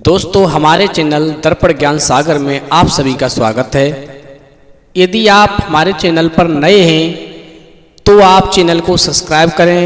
दोस्तों हमारे चैनल दर्पण ज्ञान सागर में आप सभी का स्वागत है। यदि आप हमारे चैनल पर नए हैं तो आप चैनल को सब्सक्राइब करें,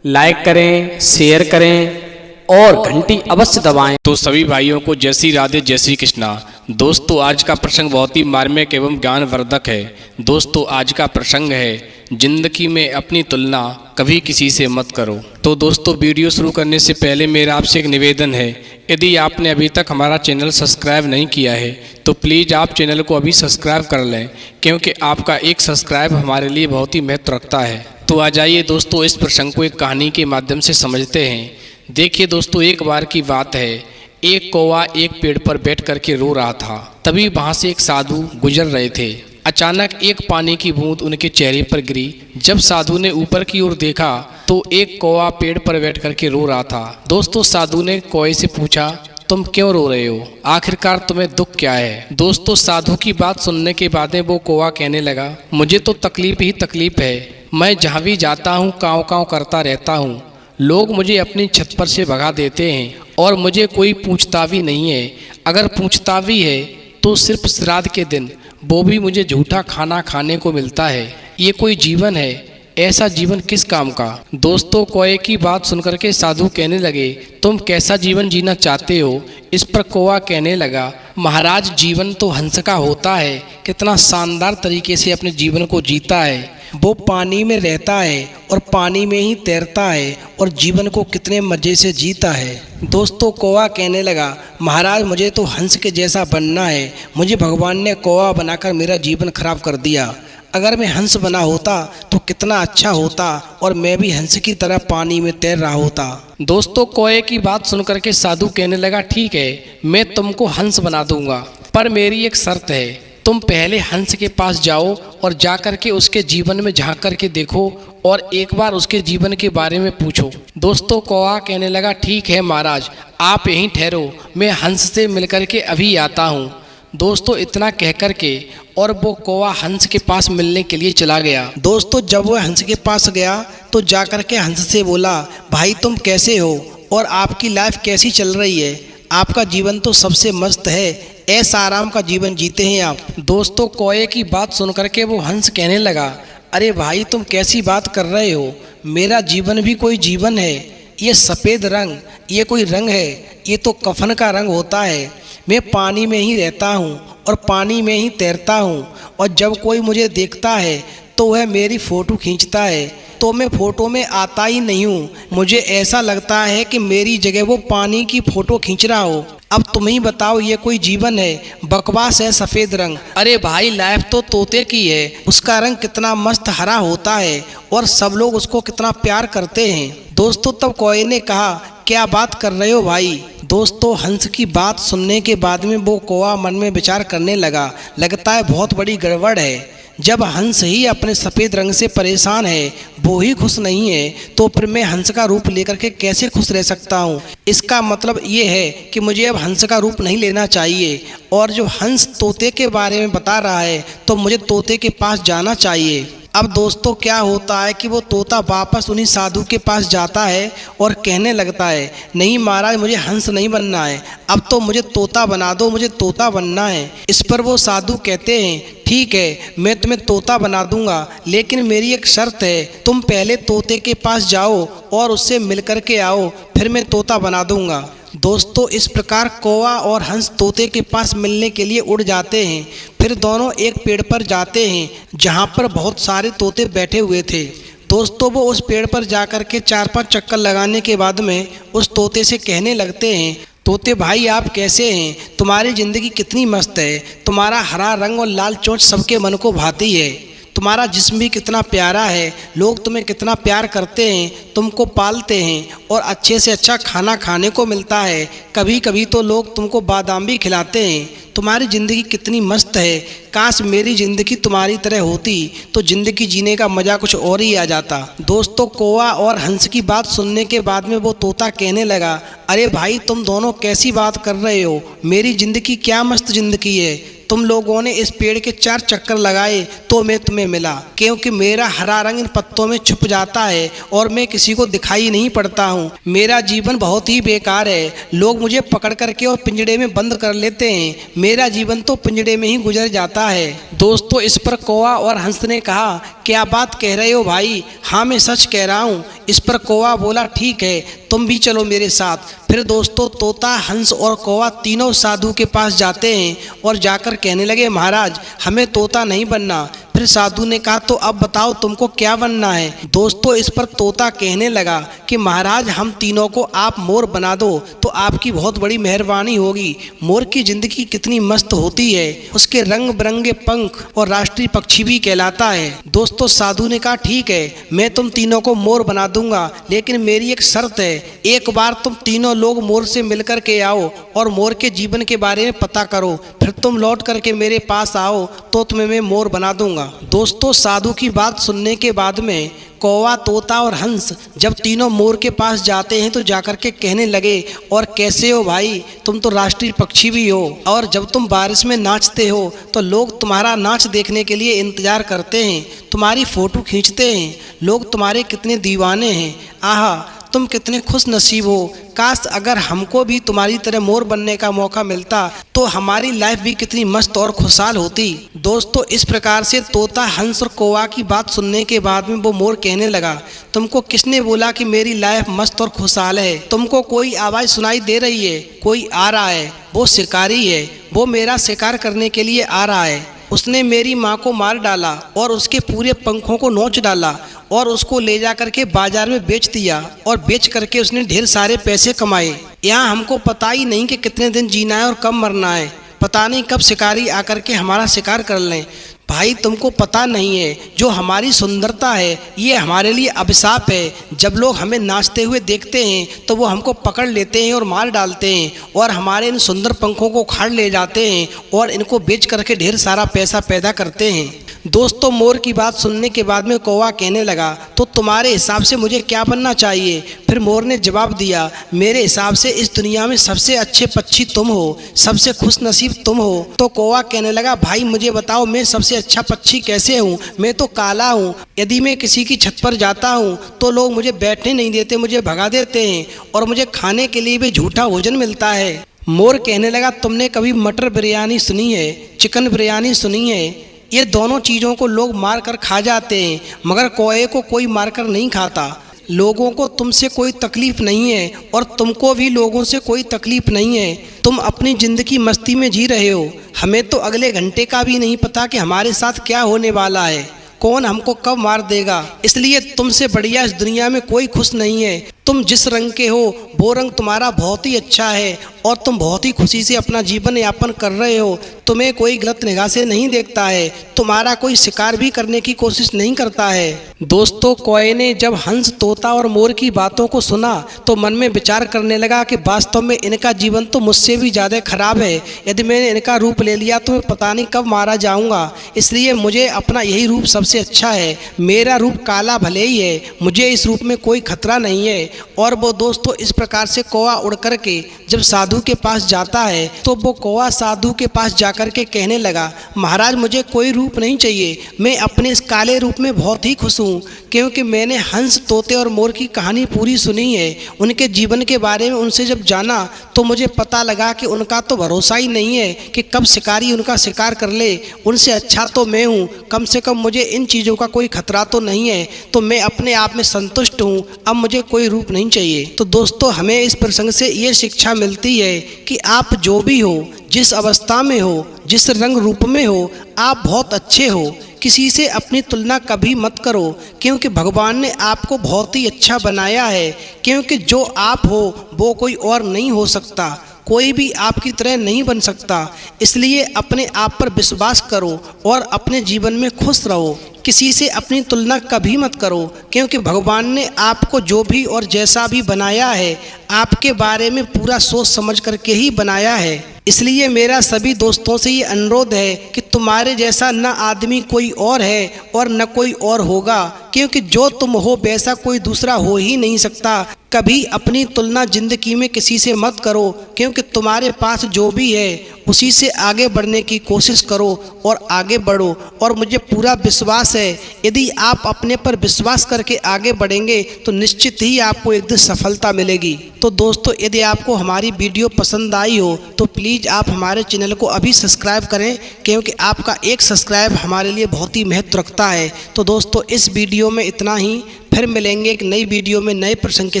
लाइक करें, शेयर करें और घंटी अवश्य दबाएं। तो सभी भाइयों को जय श्री राधे, जय श्री कृष्णा। दोस्तों आज का प्रसंग बहुत ही मार्मिक एवं ज्ञानवर्धक है। दोस्तों आज का प्रसंग है जिंदगी में अपनी तुलना कभी किसी से मत करो। तो दोस्तों वीडियो शुरू करने से पहले मेरा आपसे एक निवेदन है, यदि आपने अभी तक हमारा चैनल सब्सक्राइब नहीं किया है तो प्लीज़ आप चैनल को अभी सब्सक्राइब कर लें, क्योंकि आपका एक सब्सक्राइब हमारे लिए बहुत ही महत्व रखता है। तो आ जाइए दोस्तों इस प्रसंग को एक कहानी के माध्यम से समझते हैं। देखिए दोस्तों, एक बार की बात है, एक कौवा एक पेड़ पर बैठ करके रो रहा था। तभी वहाँ से एक साधु गुजर रहे थे। अचानक एक पानी की बूंद उनके चेहरे पर गिरी। जब साधु ने ऊपर की ओर देखा तो एक कौवा पेड़ पर बैठ करके रो रहा था। दोस्तों साधु ने कौवे से पूछा, तुम क्यों रो रहे हो? आखिरकार तुम्हें दुख क्या है? दोस्तों साधु की बात सुनने के बाद वो कौवा कहने लगा, मुझे तो तकलीफ ही तकलीफ है। मैं जहाँ भी जाता हूँ काँव काँव करता रहता हूँ। लोग मुझे अपनी छत पर से भगा देते हैं और मुझे कोई पूछता भी नहीं है। अगर पूछता भी है तो सिर्फ श्राद्ध के दिन, वो भी मुझे झूठा खाना खाने को मिलता है। ये कोई जीवन है? ऐसा जीवन किस काम का? दोस्तों कौवे की बात सुनकर के साधु कहने लगे, तुम कैसा जीवन जीना चाहते हो? इस पर कौवा कहने लगा, महाराज जीवन तो हंस का होता है। कितना शानदार तरीके से अपने जीवन को जीता है। वो पानी में रहता है और पानी में ही तैरता है और जीवन को कितने मज़े से जीता है। दोस्तों कौवा कहने लगा, महाराज मुझे तो हंस के जैसा बनना है। मुझे भगवान ने कौवा बनाकर मेरा जीवन खराब कर दिया। अगर मैं हंस बना होता तो कितना अच्छा होता और मैं भी हंस की तरह पानी में तैर रहा होता। दोस्तों कौवे की बात सुनकर के साधु कहने लगा, ठीक है मैं तुमको हंस बना दूंगा, पर मेरी एक शर्त है। तुम पहले हंस के पास जाओ और जा कर के उसके जीवन में झांक करके देखो और एक बार उसके जीवन के बारे में पूछो। दोस्तों कौवा कहने लगा, ठीक है महाराज आप यहीं ठहरो, मैं हंस से मिलकर के अभी आता हूँ। दोस्तों इतना कह कर के और वो कौवा हंस के पास मिलने के लिए चला गया। दोस्तों जब वो हंस के पास गया तो जा कर के हंस से बोला, भाई तुम कैसे हो और आपकी लाइफ कैसी चल रही है? आपका जीवन तो सबसे मस्त है, ऐसा आराम का जीवन जीते हैं आप। दोस्तों कौवे की बात सुन करके वो हंस कहने लगा, अरे भाई तुम कैसी बात कर रहे हो? मेरा जीवन भी कोई जीवन है। ये सफ़ेद रंग ये कोई रंग है? ये तो कफन का रंग होता है। मैं पानी में ही रहता हूँ और पानी में ही तैरता हूँ और जब कोई मुझे देखता है तो वह मेरी फ़ोटो खींचता है, तो मैं फ़ोटो में आता ही नहीं हूँ। मुझे ऐसा लगता है कि मेरी जगह वो पानी की फ़ोटो खींच रहा हो। अब तुम ही बताओ ये कोई जीवन है? बकवास है सफ़ेद रंग। अरे भाई लाइफ तो तोते की है, उसका रंग कितना मस्त हरा होता है और सब लोग उसको कितना प्यार करते हैं। दोस्तों तब कौवे ने कहा, क्या बात कर रहे हो भाई? दोस्तों हंस की बात सुनने के बाद में वो कौवा मन में विचार करने लगा, लगता है बहुत बड़ी गड़बड़ है। जब हंस ही अपने सफ़ेद रंग से परेशान है, वो ही खुश नहीं है, तो फिर मैं हंस का रूप लेकर के कैसे खुश रह सकता हूँ? इसका मतलब ये है कि मुझे अब हंस का रूप नहीं लेना चाहिए और जो हंस तोते के बारे में बता रहा है तो मुझे तोते के पास जाना चाहिए। अब दोस्तों क्या होता है कि वो तोता वापस उन्हीं साधु के पास जाता है और कहने लगता है, नहीं महाराज मुझे हंस नहीं बनना है, अब तो मुझे तोता बना दो, मुझे तोता बनना है। इस पर वो साधु कहते हैं, ठीक है मैं तुम्हें तोता बना दूंगा, लेकिन मेरी एक शर्त है, तुम पहले तोते के पास जाओ और उससे मिल कर के आओ, फिर मैं तोता बना दूंगा। दोस्तों इस प्रकार कौवा और हंस तोते के पास मिलने के लिए उड़ जाते हैं। फिर दोनों एक पेड़ पर जाते हैं जहाँ पर बहुत सारे तोते बैठे हुए थे। दोस्तों वो उस पेड़ पर जा कर के 4-5 चक्कर लगाने के बाद में उस तोते से कहने लगते हैं, तोते भाई आप कैसे हैं? तुम्हारी ज़िंदगी कितनी मस्त है। तुम्हारा हरा रंग और लाल चोंच सबके मन को भाती है। तुम्हारा जिस्म भी कितना प्यारा है। लोग तुम्हें कितना प्यार करते हैं, तुमको पालते हैं और अच्छे से अच्छा खाना खाने को मिलता है। कभी कभी तो लोग तुमको बादाम भी खिलाते हैं। तुम्हारी ज़िंदगी कितनी मस्त है। काश मेरी ज़िंदगी तुम्हारी तरह होती तो ज़िंदगी जीने का मज़ा कुछ और ही आ जाता। दोस्तों कौवा और हंस की बात सुनने के बाद में वो तोता कहने लगा, अरे भाई तुम दोनों कैसी बात कर रहे हो? मेरी ज़िंदगी क्या मस्त ज़िंदगी है। तुम लोगों ने इस पेड़ के 4 चक्कर लगाए तो मैं तुम्हें मिला, क्योंकि मेरा हरा रंग इन पत्तों में छुप जाता है और मैं किसी को दिखाई नहीं पड़ता हूँ। मेरा जीवन बहुत ही बेकार है, लोग मुझे पकड़ करके और पिंजड़े में बंद कर लेते हैं। मेरा जीवन तो पिंजड़े में ही गुजर जाता है। दोस्तों, इस पर कौवा और हंस ने कहा, क्या बात कह रहे हो भाई? हाँ, मैं सच कह रहा हूँ। इस पर कौवा बोला, ठीक है, तुम भी चलो मेरे साथ। फिर दोस्तों, तोता, हंस और कौवा तीनों साधु के पास जाते हैं और जाकर कहने लगे, महाराज हमें तोता नहीं बनना। फिर साधु ने कहा, तो अब बताओ तुमको क्या बनना है? दोस्तों, इस पर तोता कहने लगा कि महाराज हम तीनों को आप मोर बना दो तो आपकी बहुत बड़ी मेहरबानी होगी। मोर की जिंदगी कितनी मस्त होती है, उसके रंग बिरंगे पंख और राष्ट्रीय पक्षी भी कहलाता है। दोस्तों, साधु ने कहा, ठीक है, मैं तुम तीनों को मोर बना दूंगा, लेकिन मेरी एक शर्त है। एक बार तुम तीनों लोग मोर से मिलकर के आओ और मोर के जीवन के बारे में पता करो, फिर तुम लौट करके मेरे पास आओ तो तुम्हें मैं मोर बना दूंगा। दोस्तों, साधु की बात सुनने के बाद में कौवा, तोता और हंस जब तीनों मोर के पास जाते हैं तो जाकर के कहने लगे, और कैसे हो भाई? तुम तो राष्ट्रीय पक्षी भी हो, और जब तुम बारिश में नाचते हो तो लोग तुम्हारा नाच देखने के लिए इंतजार करते हैं, तुम्हारी फ़ोटो खींचते हैं। लोग तुम्हारे कितने दीवाने हैं। आहा, तुम कितने खुश नसीब हो। काश अगर हमको भी तुम्हारी तरह मोर बनने का मौका मिलता तो हमारी लाइफ भी कितनी मस्त और खुशहाल होती। दोस्तों, इस प्रकार से तोता, हंस और कौवा की बात सुनने के बाद में वो मोर कहने लगा, तुमको किसने बोला कि मेरी लाइफ मस्त और खुशहाल है? तुमको कोई आवाज़ सुनाई दे रही है? कोई आ रहा है, वो शिकारी है, वो मेरा शिकार करने के लिए आ रहा है। उसने मेरी माँ को मार डाला और उसके पूरे पंखों को नोच डाला और उसको ले जा करके बाजार में बेच दिया, और बेच करके उसने ढेर सारे पैसे कमाए। यहाँ हमको पता ही नहीं कि कितने दिन जीना है और कब मरना है। पता नहीं कब शिकारी आकर के हमारा शिकार कर लें। भाई, तुमको पता नहीं है, जो हमारी सुंदरता है ये हमारे लिए अभिशाप है। जब लोग हमें नाचते हुए देखते हैं तो वो हमको पकड़ लेते हैं और मार डालते हैं और हमारे इन सुंदर पंखों को उखाड़ ले जाते हैं और इनको बेच करके ढेर सारा पैसा पैदा करते हैं। दोस्तों, मोर की बात सुनने के बाद में कौवा कहने लगा, तो तुम्हारे हिसाब से मुझे क्या बनना चाहिए? फिर मोर ने जवाब दिया, मेरे हिसाब से इस दुनिया में सबसे अच्छे पक्षी तुम हो, सबसे खुश नसीब तुम हो। तो कौवा कहने लगा, भाई मुझे बताओ मैं सबसे अच्छा पक्षी कैसे हूँ? मैं तो काला हूँ। यदि मैं किसी की छत पर जाता हूँ तो लोग मुझे बैठने नहीं देते, मुझे भगा देते हैं, और मुझे खाने के लिए भी झूठा भोजन मिलता है। मोर कहने लगा, तुमने कभी मटर बिरयानी सुनी है, चिकन बिरयानी सुनी है? ये दोनों चीज़ों को लोग मार कर खा जाते हैं, मगर कौवे को कोई मार कर नहीं खाता। लोगों को तुमसे कोई तकलीफ़ नहीं है और तुमको भी लोगों से कोई तकलीफ़ नहीं है। तुम अपनी ज़िंदगी मस्ती में जी रहे हो। हमें तो अगले घंटे का भी नहीं पता कि हमारे साथ क्या होने वाला है, कौन हमको कब मार देगा। इसलिए तुमसे बढ़िया इस दुनिया में कोई खुश नहीं है। तुम जिस रंग के हो वो रंग तुम्हारा बहुत ही अच्छा है और तुम बहुत ही खुशी से अपना जीवन यापन कर रहे हो। तुम्हें कोई गलत निगाह से नहीं देखता है, तुम्हारा कोई शिकार भी करने की कोशिश नहीं करता है। दोस्तों, कौवे ने जब हंस, तोता और मोर की बातों को सुना तो मन में विचार करने लगा कि वास्तव में इनका जीवन तो मुझसे भी ज़्यादा खराब है। यदि मैंने इनका रूप ले लिया तो मैं पता नहीं कब मारा जाऊंगा, इसलिए मुझे अपना यही रूप सबसे अच्छा है। मेरा रूप काला भले ही है, मुझे इस रूप में कोई खतरा नहीं है। और वो दोस्तों, इस प्रकार से कौवा उड़ करके जब साधु के पास जाता है तो वो कौवा साधु के पास जाकर के कहने लगा, महाराज मुझे कोई रूप नहीं चाहिए, मैं अपने इस काले रूप में बहुत ही खुश हूँ, क्योंकि मैंने हंस, तोते और मोर की कहानी पूरी सुनी है। उनके जीवन के बारे में उनसे जब जाना तो मुझे पता लगा कि उनका तो भरोसा ही नहीं है कि कब शिकारी उनका शिकार कर ले। उनसे अच्छा तो मैं हूँ, कम से कम मुझे इन चीज़ों का कोई खतरा तो नहीं है, तो मैं अपने आप में संतुष्ट हूँ। अब मुझे कोई रूप नहीं चाहिए। तो दोस्तों, हमें इस प्रसंग से ये शिक्षा मिलती है कि आप जो भी हो, जिस अवस्था में हो, जिस रंग रूप में हो, आप बहुत अच्छे हो। किसी से अपनी तुलना कभी मत करो, क्योंकि भगवान ने आपको बहुत ही अच्छा बनाया है। क्योंकि जो आप हो वो कोई और नहीं हो सकता, कोई भी आपकी तरह नहीं बन सकता। इसलिए अपने आप पर विश्वास करो और अपने जीवन में खुश रहो। किसी से अपनी तुलना कभी मत करो, क्योंकि भगवान ने आपको जो भी और जैसा भी बनाया है आपके बारे में पूरा सोच समझ करके ही बनाया है। इसलिए मेरा सभी दोस्तों से ये अनुरोध है कि तुम्हारे जैसा न आदमी कोई और है और न कोई और होगा, क्योंकि जो तुम हो वैसा कोई दूसरा हो ही नहीं सकता। कभी अपनी तुलना जिंदगी में किसी से मत करो, क्योंकि तुम्हारे पास जो भी है उसी से आगे बढ़ने की कोशिश करो और आगे बढ़ो। और मुझे पूरा विश्वास है, यदि आप अपने पर विश्वास करके आगे बढ़ेंगे तो निश्चित ही आपको एक दिन सफलता मिलेगी। तो दोस्तों, यदि आपको हमारी वीडियो पसंद आई हो तो प्लीज़ आप हमारे चैनल को अभी सब्सक्राइब करें, क्योंकि आपका एक सब्सक्राइब हमारे लिए बहुत ही महत्व रखता है। तो दोस्तों, इस वीडियो में इतना ही। फिर मिलेंगे एक नई वीडियो में नए प्रसंग के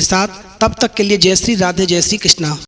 साथ। तब तक के लिए जय श्री राधे, जय श्री कृष्णा।